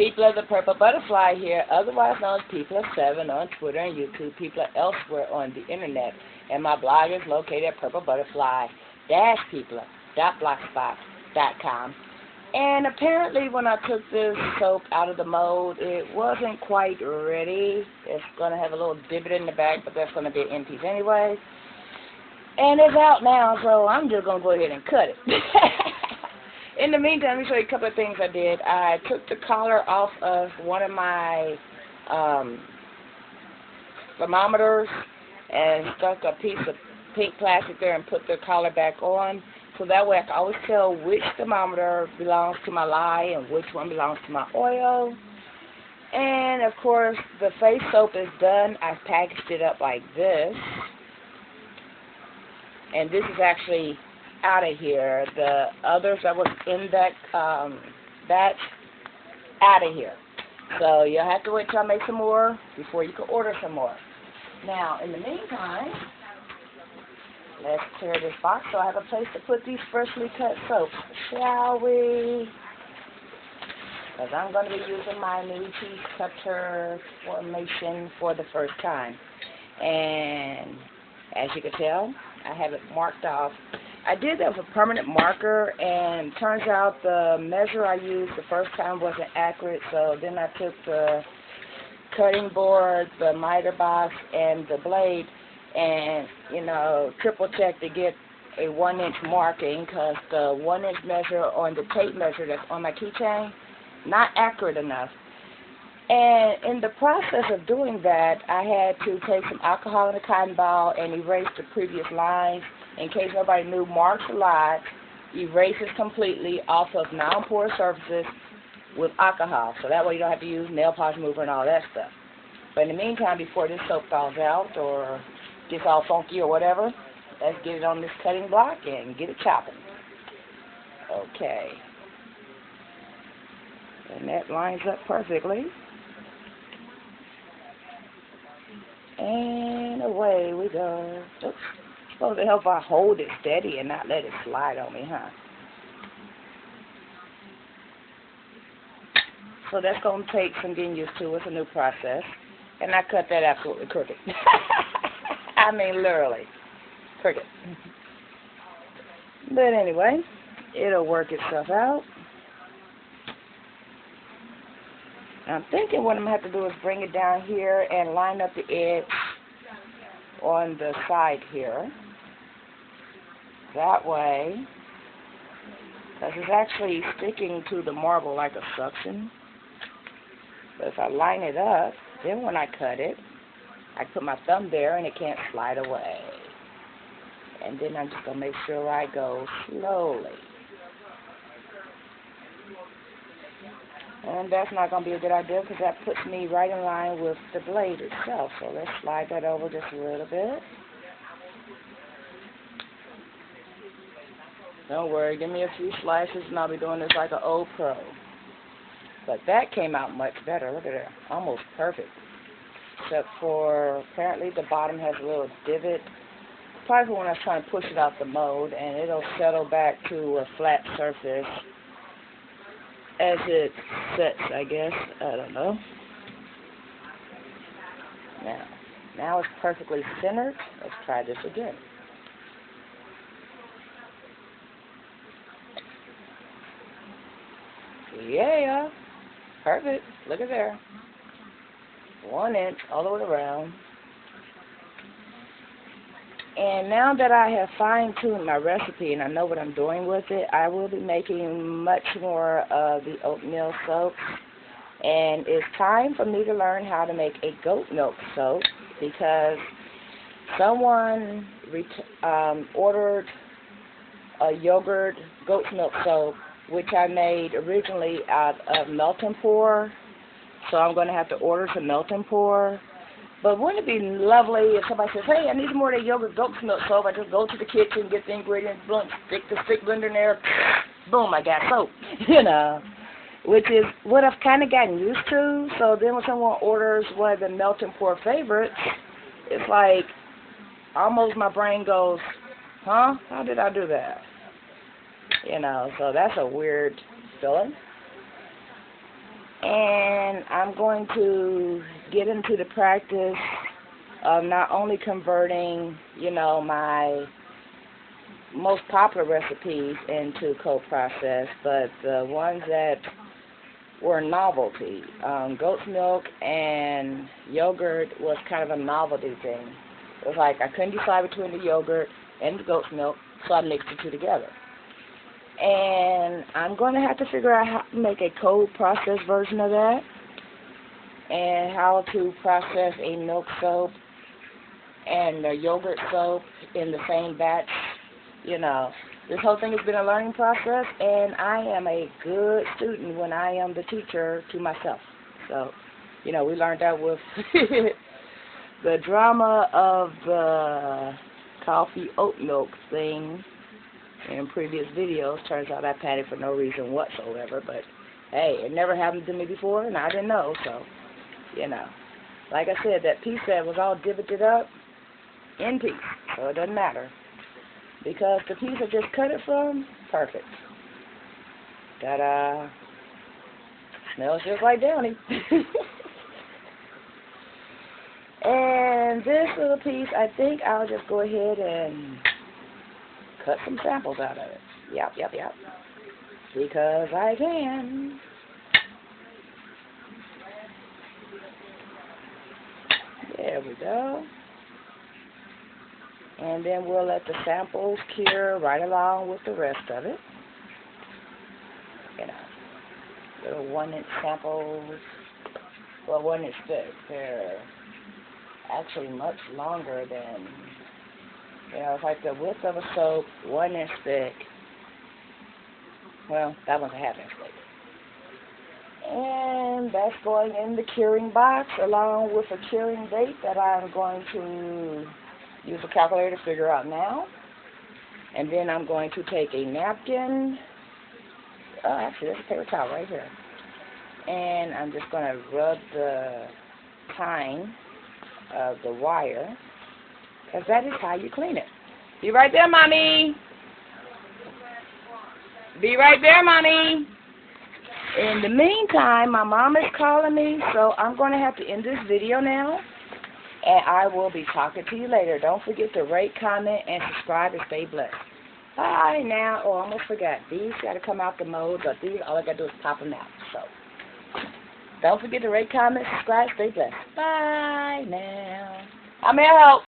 People of the Purple Butterfly here, otherwise known as People of Seven on Twitter and YouTube. People are elsewhere on the internet. And my blog is located at purplebutterfly-people.blogspot.com. And apparently when I took this soap out of the mold, it wasn't quite ready. It's going to have a little divot in the back, but that's going to be an end piece anyway. And it's out now, so I'm just going to go ahead and cut it. In the meantime, let me show you a couple of things I did. I took the collar off of one of my thermometers and stuck a piece of pink plastic there and put the collar back on. So that way I can always tell which thermometer belongs to my lye and which one belongs to my oil. And of course, the face soap is done. I packaged it up like this. And this is actually out of here. The others that was in that batch, out of here. So you'll have to wait till I make some more before you can order some more. Now, in the meantime, let's clear this box so I have a place to put these freshly cut soaps, shall we? Because I'm going to be using my new piece cutter formation for the first time. And as you can tell, I have it marked off. I did that with a permanent marker, and turns out the measure I used the first time wasn't accurate, so then I took the cutting board, the miter box, and the blade, and, you know, triple check to get a 1-inch marking, because the 1-inch measure on the tape measure that's on my keychain, not accurate enough. And in the process of doing that, I had to take some alcohol in a cotton ball and erase the previous lines. In case nobody knew, marks a lot, erases completely off of non-porous surfaces with alcohol. So that way you don't have to use nail polish remover and all that stuff. But in the meantime, before this soap thaws out or gets all funky or whatever, let's get it on this cutting block and get it chopping. Okay. And that lines up perfectly. And away we go. Oops. Supposed to help I hold it steady and not let it slide on me, huh? So that's going to take some getting used to. It's a new process. And I cut that absolutely crooked. I mean, literally. Crooked. But anyway, it'll work itself out. I'm thinking what I'm going to have to do is bring it down here and line up the edge on the side here. That way, because it's actually sticking to the marble like a suction. But if I line it up, then when I cut it, I put my thumb there and it can't slide away. And then I'm just going to make sure I go slowly. And that's not going to be a good idea because that puts me right in line with the blade itself. So let's slide that over just a little bit. Don't worry, give me a few slices and I'll be doing this like an old pro. But that came out much better. Look at it. Almost perfect. Except for apparently the bottom has a little divot. Probably when I was trying to push it out the mold, and it'll settle back to a flat surface as it sets, I guess. I don't know. Now it's perfectly centered. Let's try this again. Yeah, perfect. Look at there. 1 inch all the way around. And now that I have fine-tuned my recipe and I know what I'm doing with it, I will be making much more of the oatmeal soap. And it's time for me to learn how to make a goat milk soap because someone ordered a yogurt goat's milk soap, which I made originally out of melt and pour. So I'm going to have to order some melt and pour. But wouldn't it be lovely if somebody says, hey, I need more of that yogurt goat's milk soap. I just go to the kitchen, get the ingredients, boom, stick the stick blender in there, boom, I got soap. You know, which is what I've kind of gotten used to. So then when someone orders one of the melt and pour favorites, it's like almost my brain goes, huh? How did I do that? You know, so that's a weird feeling. And I'm going to get into the practice of not only converting, my most popular recipes into cold process, but the ones that were novelty. Goat's milk and yogurt was kind of a novelty thing. It was like I couldn't decide between the yogurt and the goat's milk, so I mixed the two together. And I'm going to have to figure out how to make a cold process version of that, and how to process a milk soap and a yogurt soap in the same batch. This whole thing has been a learning process, and I am a good student when I am the teacher to myself. So, we learned that with the drama of the coffee oat milk thing in previous videos. Turns out I panicked for no reason whatsoever, but hey, it never happened to me before, and I didn't know, so, Like I said, that piece that was all divoted up, in piece, so it doesn't matter. Because the piece I just cut it from, perfect. Ta-da. Smells just like Downy. And this little piece, I think I'll just go ahead and cut some samples out of it. Yep. Because I can. There we go. And then we'll let the samples cure right along with the rest of it. Little 1-inch samples. Well, 1-inch thick. They're actually much longer than, it's like the width of a soap, 1-inch thick. Well, that one's a 1/2 inch thick. And that's going in the curing box along with a curing date that I'm going to use a calculator to figure out now. And then I'm going to take a napkin. Oh, actually, there's a paper towel right here. And I'm just going to rub the tine of the wire, because that is how you clean it. Be right there, Mommy. Be right there, Mommy. In the meantime, my mom is calling me, so I'm going to have to end this video now. And I will be talking to you later. Don't forget to rate, comment, and subscribe, and stay blessed. Bye now. Oh, I almost forgot. These got to come out the mold, but these, all I got to do is pop them out. So, don't forget to rate, comment, subscribe, stay blessed. Bye now. I'm here to help.